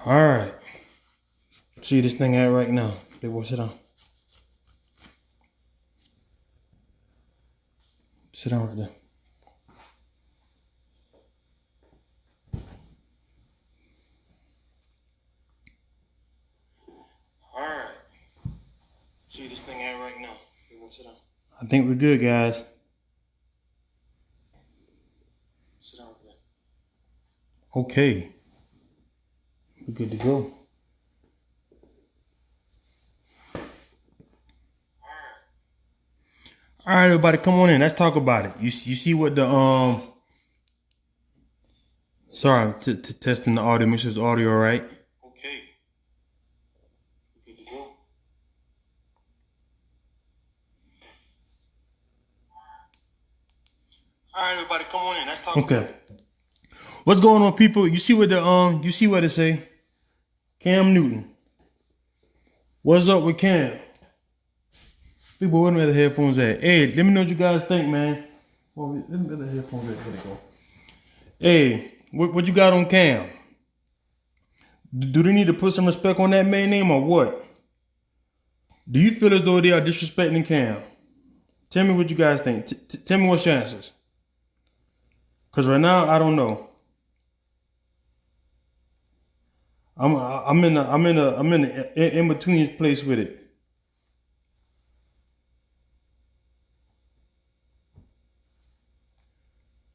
All right. See this thing at right now. Big boy, sit down. Sit down right there. All right. See this thing at right now. Big boy, sit down. I think we're good, guys. Sit down right there. Okay. We're good to go. All right, everybody, come on in. Let's talk about it. You see what the Sorry, testing the audio. Make sure the audio all right. Okay. Good to go. All right, everybody, come on in. Let's talk. Okay. What's going on, people? You see what you see what it say? Cam Newton. What's up with Cam? People, where the headphones at? Hey, let me know what you guys think, man. Well, let me get the headphones at. There they go. Hey, what you got on Cam? Do they need to put some respect on that man name or what? Do you feel as though they are disrespecting Cam? Tell me what you guys think. Tell me what's your answers. Cause right now I don't know. I'm in a in between place with it.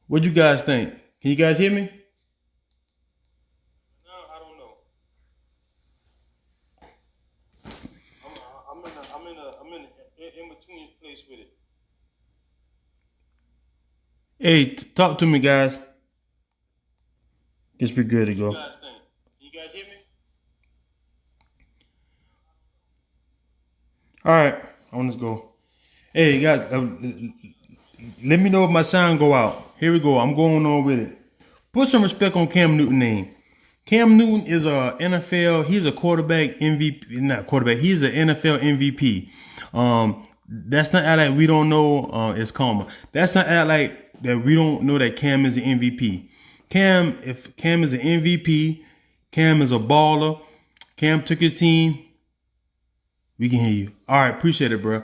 What you guys think? Can you guys hear me? No, I don't know. I'm in between place with it. Hey, talk to me, guys. Guess we're good to go. What you guys think? Can you guys hear me? All right, I want to go. Hey, guys, let me know if my sound go out. Here we go. I'm going on with it. Put some respect on Cam Newton name. Cam Newton is a NFL. He's a quarterback MVP. Not quarterback. He's an NFL MVP. That's not act like we don't know. It's karma. That's not act like that we don't know that Cam is an MVP. If Cam is an MVP, Cam is a baller. Cam took his team. We can hear you. All right, appreciate it, bro.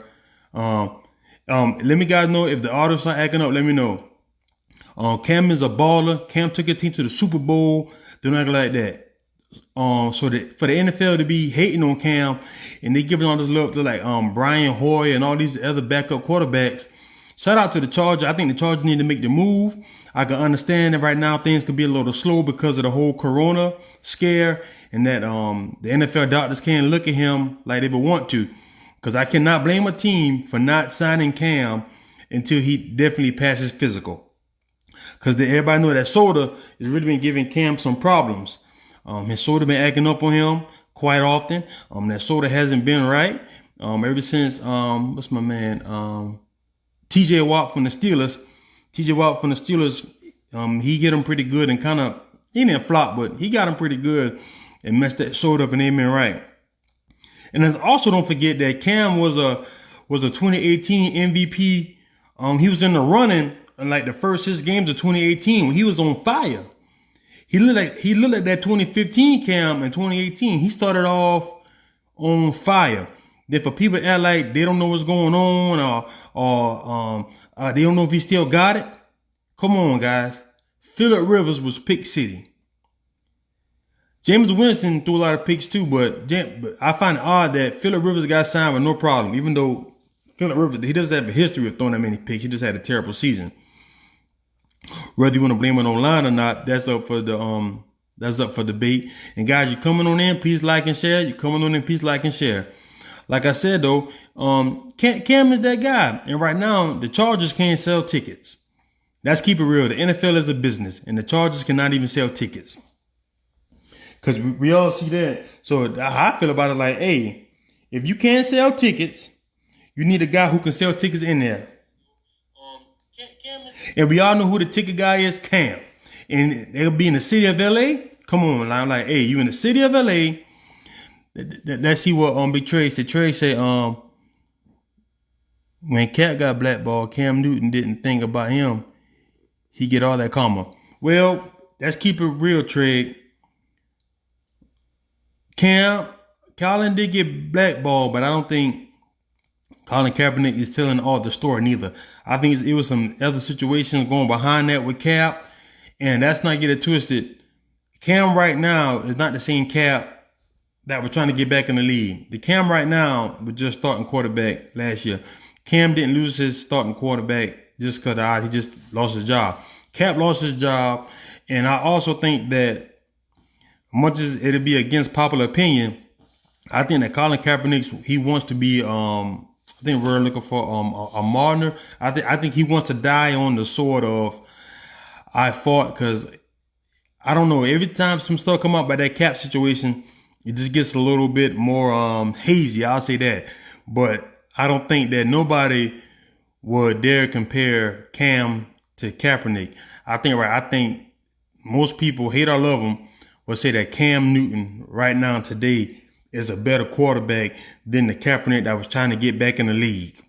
Let me guys know if the audio start acting up. Let me know. Cam is a baller. Cam took his team to the Super Bowl. Don't act like that. So that for the NFL to be hating on Cam and they giving all this love to like Brian Hoyer and all these other backup quarterbacks. Shout out to the Chargers. I think the Chargers need to make the move. I can understand that right now things could be a little slow because of the whole Corona scare and that the NFL doctors can't look at him like they would want to. Because I cannot blame a team for not signing Cam until he definitely passes physical. Because everybody know that Soda has really been giving Cam some problems. His Soda been acting up on him quite often. That Soda hasn't been right. Ever since what's my man? TJ Watt from the Steelers. TJ Watt from the Steelers, he get him pretty good and kind of, he didn't flop, but he got him pretty good and messed that Soda up and ain't been right. And then also don't forget that Cam was a 2018 MVP. He was in the running in like the first 6 games of 2018 when he was on fire. He looked like that 2015 Cam in 2018. He started off on fire. Then for people act like they don't know what's going on or they don't know if he still got it. Come on, guys. Phillip Rivers was pick city. Jameis Winston threw a lot of picks too, but I find it odd that Phillip Rivers got signed with no problem, even though Phillip Rivers, he doesn't have a history of throwing that many picks. He just had a terrible season. Whether you want to blame it online or not, that's up for debate. And guys, you're coming on in, please like and share. You're coming on in, please like and share. Like I said though, Cam is that guy, and right now the Chargers can't sell tickets. Let's keep it real. The NFL is a business, and the Chargers cannot even sell tickets. Because we all see that. So how I feel about it, like, hey, if you can't sell tickets, you need a guy who can sell tickets in there. And we all know who the ticket guy is, Cam. And they'll be in the city of LA. Come on, I'm like, hey, you in the city of LA. Let's see what Big Trey said. Trey said, when Cat got blackballed, Cam Newton didn't think about him. He get all that karma. Well, let's keep it real, Trey. Colin did get blackballed, but I don't think Colin Kaepernick is telling all the story neither. I think it was some other situations going behind that with Cap, and that's not get it twisted. Cam right now is not the same Cap that was trying to get back in the league. The Cam right now was just starting quarterback last year. Cam didn't lose his starting quarterback just because he just lost his job. Cap lost his job, and I also think that much as it'll be against popular opinion, I think that Colin Kaepernick, he wants to be I think we're looking for a martyr. I think he wants to die on the sword of I fought, because I don't know, every time some stuff come up by that Cap situation, it just gets a little bit more hazy. I'll say that. But I don't think that nobody would dare compare Cam to Kaepernick. I think most people, hate or love him, will say that Cam Newton right now today is a better quarterback than the Kaepernick that was trying to get back in the league.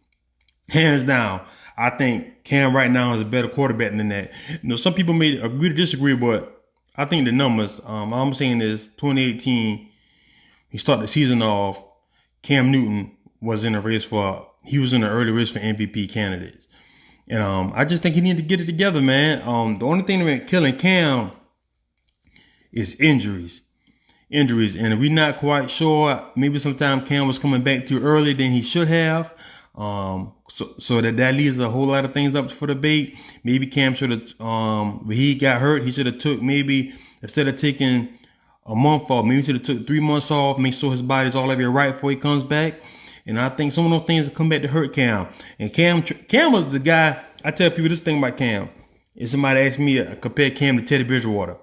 Hands down, I think Cam right now is a better quarterback than that. You know, some people may agree to disagree, but I think the numbers, all I'm saying is 2018, he started the season off, Cam Newton was in a race he was in an early race for MVP candidates. And I just think he needed to get it together, man. The only thing that killing Cam is injuries. And we're not quite sure. Maybe sometime Cam was coming back too early than he should have. So that leaves a whole lot of things up for debate. Maybe Cam should have, when he got hurt, he should have took, maybe instead of taking a month off, maybe he should have took 3 months off, make sure his body's all over right before he comes back. And I think some of those things will come back to hurt Cam. And Cam was the guy, I tell people this thing about Cam. If somebody asked me to compare Cam to Teddy Bridgewater,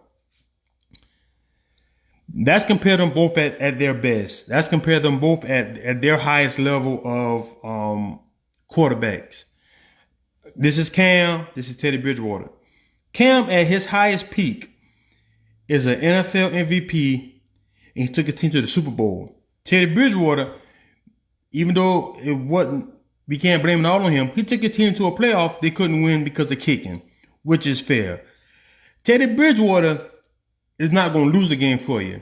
that's compare them both at their best. That's compare them both at their highest level of quarterbacks. This is Cam. This is Teddy Bridgewater. Cam at his highest peak is an NFL MVP, and he took his team to the Super Bowl. Teddy Bridgewater, even though it wasn't, we can't blame it all on him, he took his team to a playoff. They couldn't win because of kicking, which is fair. Teddy Bridgewater is not going to lose the game for you.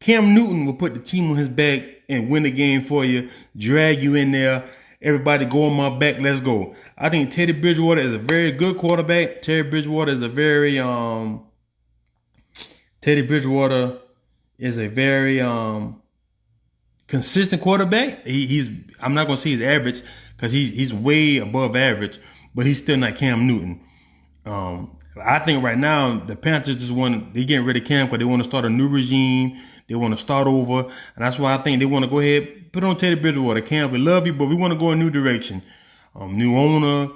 Cam Newton will put the team on his back and win the game for you, drag you in there. Everybody go on my back, let's go. I think Teddy Bridgewater is a very good quarterback. Teddy Bridgewater is a very consistent quarterback. I'm not gonna say he's average, because he's way above average, but he's still not Cam Newton. I think right now the Panthers they getting rid of Cam because they want to start a new regime. They want to start over, and that's why I think they want to go ahead, put on Teddy Bridgewater. Cam, we love you, but we want to go a new direction. New owner,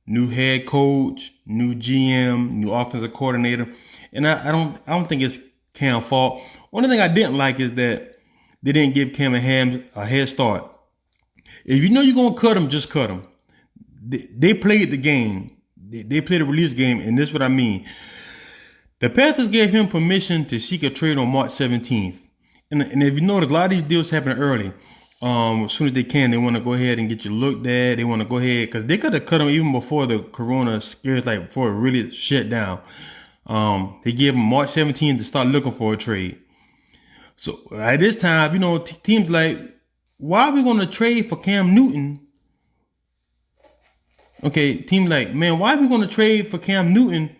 new head coach, new GM, new offensive coordinator, and I don't think it's Cam's fault. Only thing I didn't like is that they didn't give Cam a head start. If you know you're gonna cut him, just cut him. They played the game. They played a release game, and this is what I mean. The Panthers gave him permission to seek a trade on March 17th. And if you notice, a lot of these deals happen early. As soon as they can, they want to go ahead and get you looked at. They want to go ahead, because they could have cut him even before the corona scares, like before it really shut down. They gave him March 17th to start looking for a trade. So at this time, you know, teams like, why are we going to trade for Cam Newton? Okay, team like, man, why are we going to trade for Cam Newton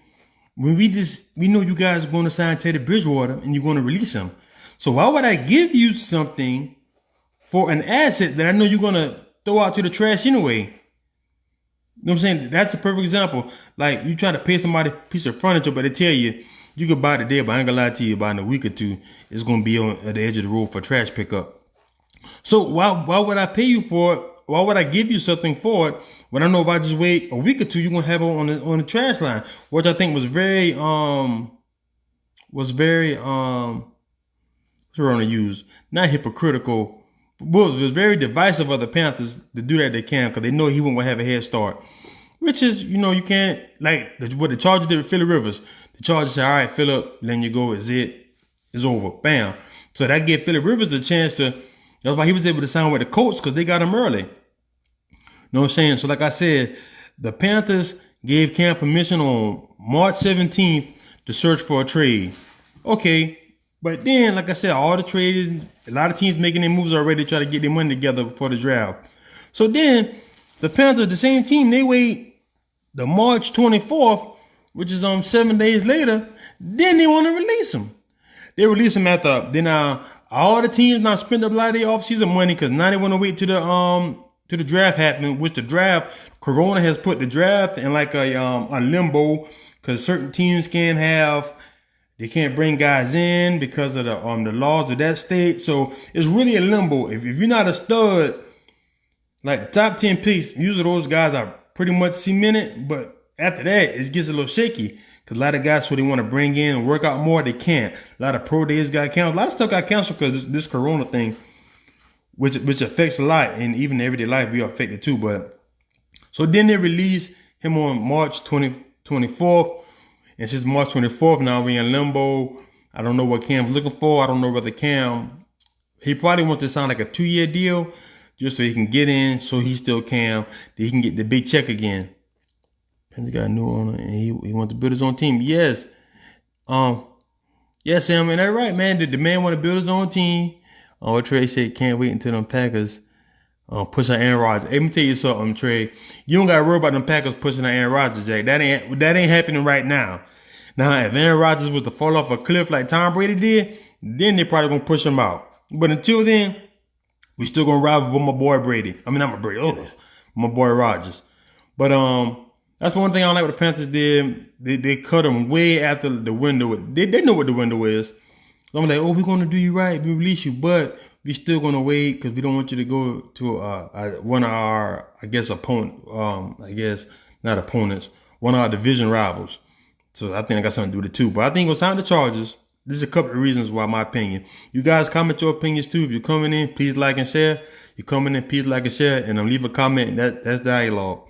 when we know you guys are going to sign Teddy Bridgewater and you're going to release him? So why would I give you something for an asset that I know you're going to throw out to the trash anyway? You know what I'm saying? That's a perfect example. Like, you try to pay somebody a piece of furniture, but they tell you could buy it today, but I ain't gonna lie to you, about in a week or two, it's going to be at the edge of the road for trash pickup. So why would I pay you for it? Why would I give you something for it when I know if I just wait a week or two, you're going to have it on the trash line, which I think was very, what's the word I want to use? Not hypocritical, but it was very divisive of the Panthers to do that they can, because they know he won't have a head start. Which is, you know, you can't, like what the Chargers did with Phillip Rivers. The Chargers said, all right, Phillip, letting you go, is it? It's over. Bam. So that gave Phillip Rivers a chance to, that's why he was able to sign with the Colts, because they got him early. You know what I'm saying? So like I said, the Panthers gave Cam permission on March 17th to search for a trade. Okay, But then, like I said, all the traders, a lot of teams making their moves already to try to get their money together before the draft. So then, the Panthers, the same team, they wait the March 24th, which is 7 days later. Then they want to release him. They release him after. Then all the teams now spend a lot of their offseason money because now they want to wait to the draft happening. Which the draft, Corona has put the draft in like a limbo because certain teams can't have. They can't bring guys in because of the laws of that state. So it's really a limbo. If you're not a stud, like the top 10 picks, usually those guys are pretty much cemented. But after that, it gets a little shaky because a lot of guys who they want to bring in and work out more, they can't. A lot of pro days got canceled. A lot of stuff got canceled because this Corona thing, which affects a lot, and even everyday life we are affected too. But so then they release him on March 24th. And since March 24th, now we're in limbo. I don't know what Cam's looking for. I don't know whether Cam, he probably wants to sign like a 2-year deal just so he can get in, so he's still Cam, that he can get the big check again. Panthers got a new owner, and he wants to build his own team. Yes. Yes, Sam, and that's right, man. The man want to build his own team. What Trey said, can't wait until them Packers push out Aaron Rodgers. Let me tell you something, Trey. You don't got to worry about them Packers pushing out Aaron Rodgers, Jack. That ain't happening right now. Now, if Aaron Rodgers was to fall off a cliff like Tom Brady did, then they probably gonna push him out. But until then, we still gonna ride with my boy Brady. I mean, not my Brady. My boy Rodgers. But that's one thing I don't like what the Panthers did. They cut him way after the window. They know what the window is. So I'm like, oh, we're gonna do you right. We release you, but we still gonna wait because we don't want you to go to one of our, I guess, not opponents, one of our division rivals. So I think I got something to do with it too. But I think we'll sign the Chargers. There's a couple of reasons why, my opinion. You guys comment your opinions too. If you're coming in, please like and share. You're coming in, please like and share, and leave a comment. That's dialogue.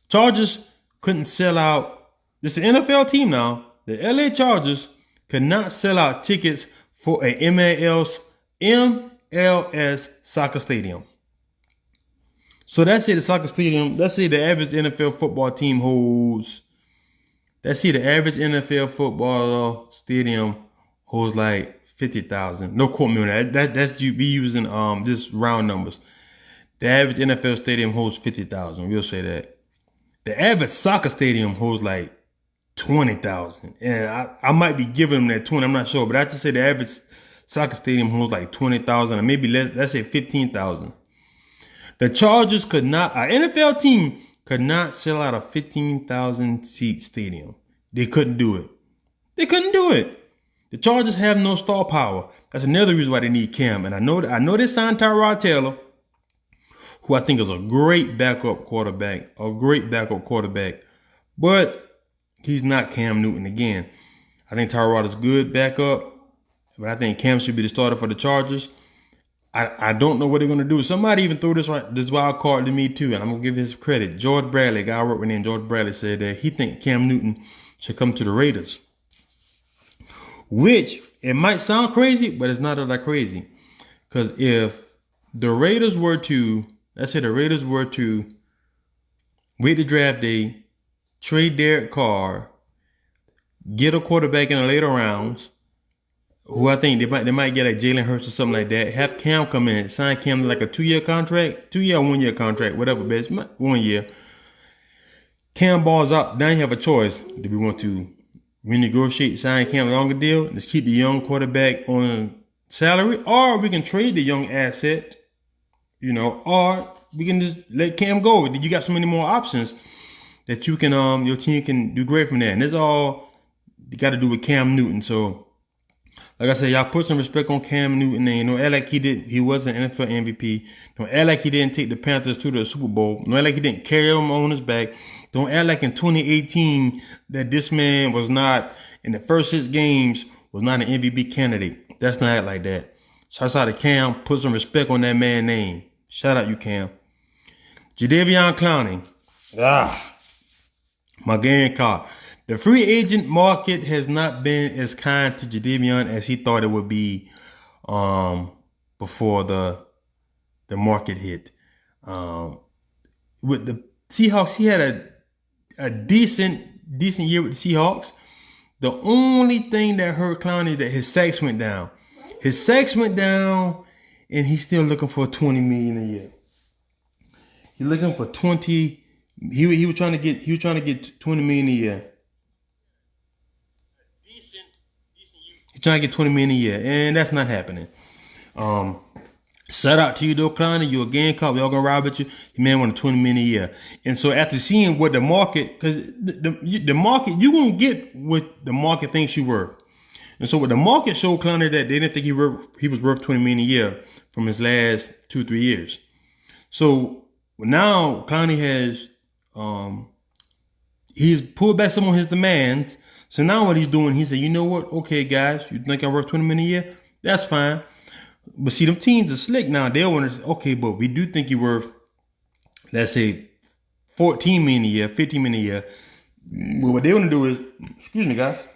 Chargers couldn't sell out. This is an NFL team now. The LA Chargers could not sell out tickets for a MLS soccer stadium. So that's it. The soccer stadium. Let's say the average NFL football team holds. Let's see, the average NFL football stadium holds like 50,000. No quote me on that. That's you be using just round numbers. The average NFL stadium holds 50,000. We'll say that. The average soccer stadium holds like 20,000. And I might be giving them that 20. I'm not sure, but I just say the average soccer stadium holds like 20,000, or maybe let's say 15,000. The Chargers could not. An NFL team could not sell out a 15,000 seat stadium. They couldn't do it. They couldn't do it. The Chargers have no star power. That's another reason why they need Cam. And I know they signed Tyrod Taylor, who I think is a great backup quarterback. But he's not Cam Newton again. I think Tyrod is good backup, but I think Cam should be the starter for the Chargers. I don't know what they're going to do. Somebody even threw this wild card to me too, and I'm going to give his credit. George Bradley, a guy I work with named George Bradley, said that he thinks Cam Newton should come to the Raiders. Which, it might sound crazy, but it's not that crazy. Because if the Raiders were to, let's say the Raiders were to wait the draft day, trade Derek Carr, get a quarterback in the later rounds, who I think they might get like Jalen Hurts or something like that. Have Cam come in, sign Cam to like a 2-year contract, 2-year or 1-year contract, whatever, best 1 year. Cam balls out. Now you have a choice. Do we want to renegotiate, sign Cam a longer deal, just keep the young quarterback on salary, or we can trade the young asset, or we can just let Cam go. You got so many more options that you can your team can do great from there. And this all you got to do with Cam Newton. So, like I said, y'all put some respect on Cam Newton. And act like he was an NFL MVP. Don't act like he didn't take the Panthers to the Super Bowl. Don't act like he didn't carry them on his back. Don't act like in 2018 that this man was not, in the first 6 games, was not an MVP candidate. Let's not act like that. Shouts out to Cam. Put some respect on that man's name. Shout out you, Cam. Jadeveon Clowney. My game card. The free agent market has not been as kind to Jadeveon as he thought it would be before the market hit. With the Seahawks, he had a decent year with the Seahawks. The only thing that hurt Clowney is that his sacks went down. His sacks went down, and he's still looking for $20 million a year. He's looking for 20. He was trying to get $20 million a year. He's trying to get $20 million a year, and that's not happening. Shout out to you though, Clowney. You're a Gamecock. We all gonna ride with you. You man want $20 million a year. And so after seeing what the market, because the market, you gonna get what the market thinks you worth. And so what the market showed Clowney that they didn't think he was worth $20 million a year from his last 2-3 years. So now Clowney has he's pulled back some of his demands. So now what he's doing, he said, you know what? Okay, guys, you think I'm worth $20 million a year? That's fine. But see, them teams are slick now. They'll want to say, okay, but we do think you're worth, let's say, $14 million a year, $15 million a year. But what they want to do is, excuse me, guys.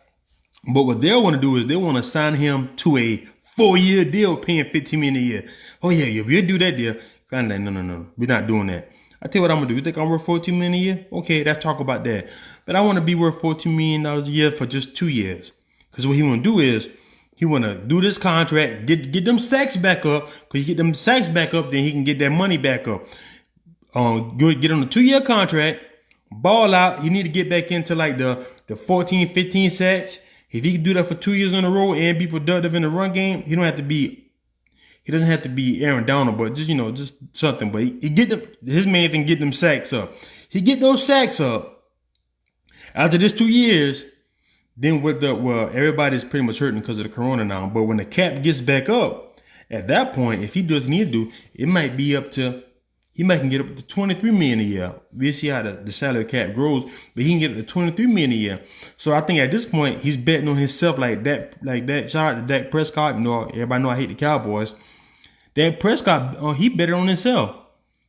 But what they'll want to do is they want to sign him to a 4-year deal paying $15 million a year. Oh, yeah, we'll do that deal. I'm like, no. We're not doing that. I tell you what I'm going to do. You think I'm worth $14 million a year? Okay, let's talk about that. But I want to be worth $14 million a year for just 2 years. Because what he want to do is, he want to do this contract, get them sacks back up. Because you get them sacks back up, then he can get that money back up. Get on a 2-year contract, ball out. He need to get back into like the 14, 15 sacks. If he can do that for 2 years in a row and be productive in the run game, he doesn't have to be Aaron Donald, but just something. But he get them, his main thing, get them sacks up. He get those sacks up. After this 2 years, then everybody's pretty much hurting because of the corona now. But when the cap gets back up, at that point, if he doesn't need to do, it might be up to, he might can get up to $23 million a year. We'll see how the salary cap grows, but he can get up to $23 million a year. So I think at this point, he's betting on himself like that. Shout out to Dak Prescott. Everybody know I hate the Cowboys. Dak Prescott, he betted on himself.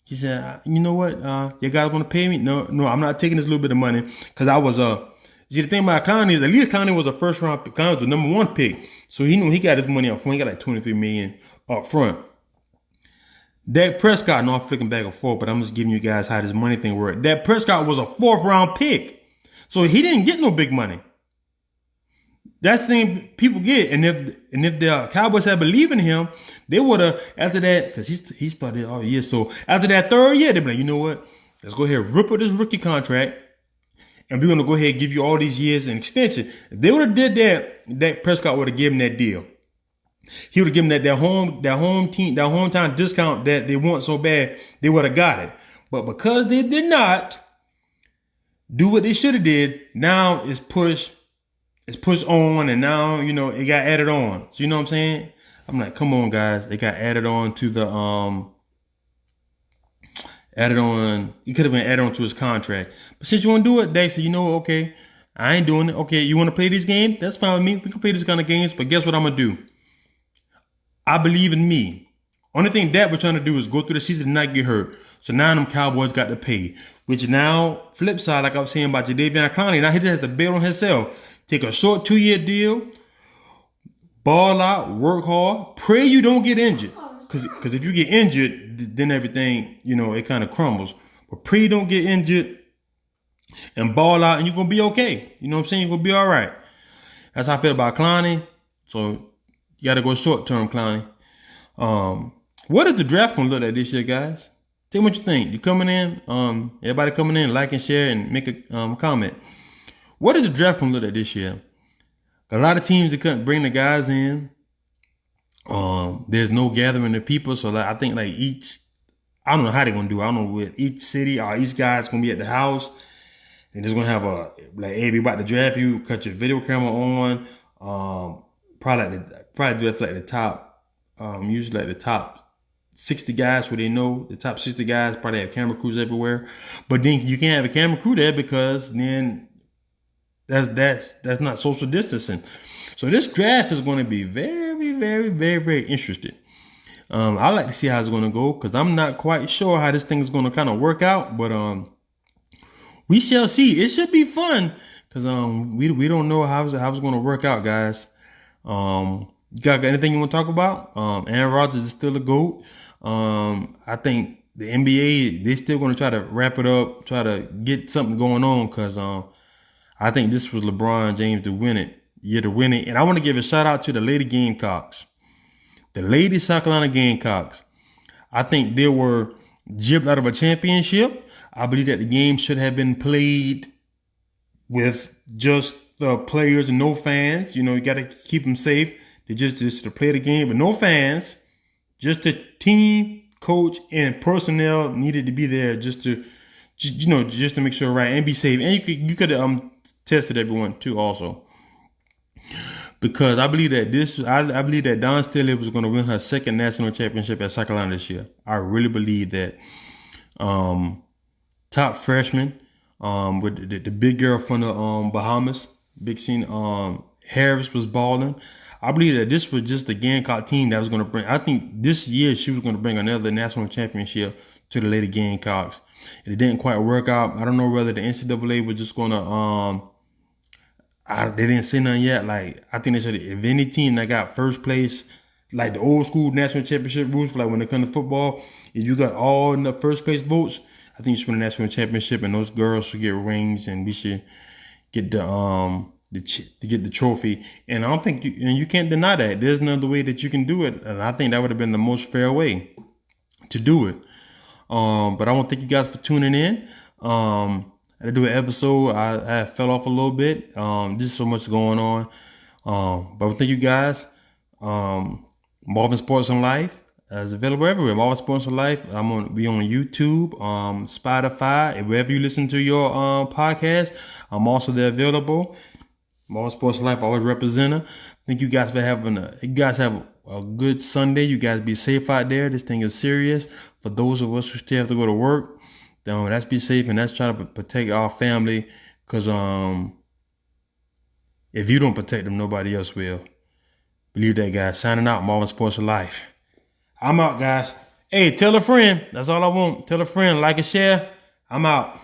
He said, you know what? You guys want to pay me? No, I'm not taking this little bit of money because I was see, the thing about Clowney is at least Clowney was a first round pick. Clowney was the number 1 pick. So he knew he got his money up front. He got like $23 million up front. Dak Prescott, no, I'm flicking back and forth, but I'm just giving you guys how this money thing worked. Dak Prescott was a 4th round pick. So he didn't get no big money. That's the thing people get. And if the Cowboys had believed in him, they would have, after that, because he started all year. So after that 3rd year, they'd be like, you know what? Let's go ahead and rip up this rookie contract. And we're going to go ahead and give you all these years in extension. If they would have did that, Dak Prescott would have given that deal. He would have given that hometown discount that they want so bad, they would have got it. But because they did not do what they should have did, now it's pushed on, and now, it got added on. So you know what I'm saying? I'm like, come on, guys. It got added on to the, he could have been added on to his contract. But since you want to do it, they said, okay, I ain't doing it. Okay, you want to play these games? That's fine with me. We can play this kind of games, but guess what I'm going to do? I believe in me. Only thing Dak was trying to do is go through the season and not get hurt. So now them Cowboys got to pay. Which now, flip side, like I was saying about Jadeveon Clowney, now he just has to bail on himself. Take a short 2-year deal, ball out, work hard, pray you don't get injured. Because if you get injured, then everything, it kind of crumbles. But pray you don't get injured and ball out, and you're going to be okay. You know what I'm saying? You're going to be all right. That's how I feel about Clowney. So you got to go short-term, Clowney. What is the draft going to look like this year, guys? Tell me what you think. You coming in? Everybody coming in, like and share and make a comment. What is the draft going to look like this year? A lot of teams that couldn't bring the guys in. There's no gathering of people. So I think I don't know how they're going to do it. I don't know with each city or each guy's going to be at the house. They're just going to have hey, we about to draft you, cut your video camera on. Probably do that for like the top, usually like the top 60 guys where they know the top 60 guys probably have camera crews everywhere. But then you can't have a camera crew there because then that's not social distancing. So this draft is going to be very, very, very, very interesting. I like to see how it's going to go because I'm not quite sure how this thing is going to kind of work out, but we shall see. It should be fun because we don't know how it's going to work out, guys. You got anything you want to talk about? Aaron Rodgers is still a GOAT. I think the NBA, they still going to try to wrap it up, try to get something going on because I think this was LeBron James to win it. year to win it. And I want to give a shout out to the Lady Gamecocks. The Lady South Carolina Gamecocks. I think they were gypped out of a championship. I believe that the game should have been played with just the players and no fans. You know, you got to keep them safe. They just to play the game, but no fans. Just the team, coach, and personnel needed to be there just to make sure right and be safe. And you could tested everyone too also. Because I believe that Dawn Staley was going to win her second national championship at South Carolina this year. I really believe that. Top freshman, with the big girl from the Bahamas, Big Scene, Harris was balling. I believe that this was just the Gamecock team that was going to bring. I think this year she was going to bring another national championship to the Lady Gamecocks. It didn't quite work out. I don't know whether the NCAA was just going to they didn't say nothing yet. Like, I think they said if any team that got first place, like the old school national championship rules, for like when it comes to football, if you got all in the first place votes, I think you should win the national championship, and those girls should get rings, and we should get the trophy. And I don't think you can't deny that. There's another way that you can do it, and I think that would have been the most fair way to do it. But I want to thank you guys for tuning in. I had to do an episode. I fell off a little bit. There's so much going on. But I want to thank you guys. Marvin Sports and Life is available everywhere. Marvin Sports and Life. I'm on YouTube, Spotify, wherever you listen to your podcast. I'm also there available. Marvin Sports and Life, always representing. Thank you guys for you guys have a good Sunday. You guys be safe out there. This thing is serious. For those of us who still have to go to work, let's be safe and let's try to protect our family. Cause if you don't protect them, nobody else will. Believe that, guys. Signing out, Marvin Sports and Life. I'm out, guys. Hey, tell a friend. That's all I want. Tell a friend, like and share. I'm out.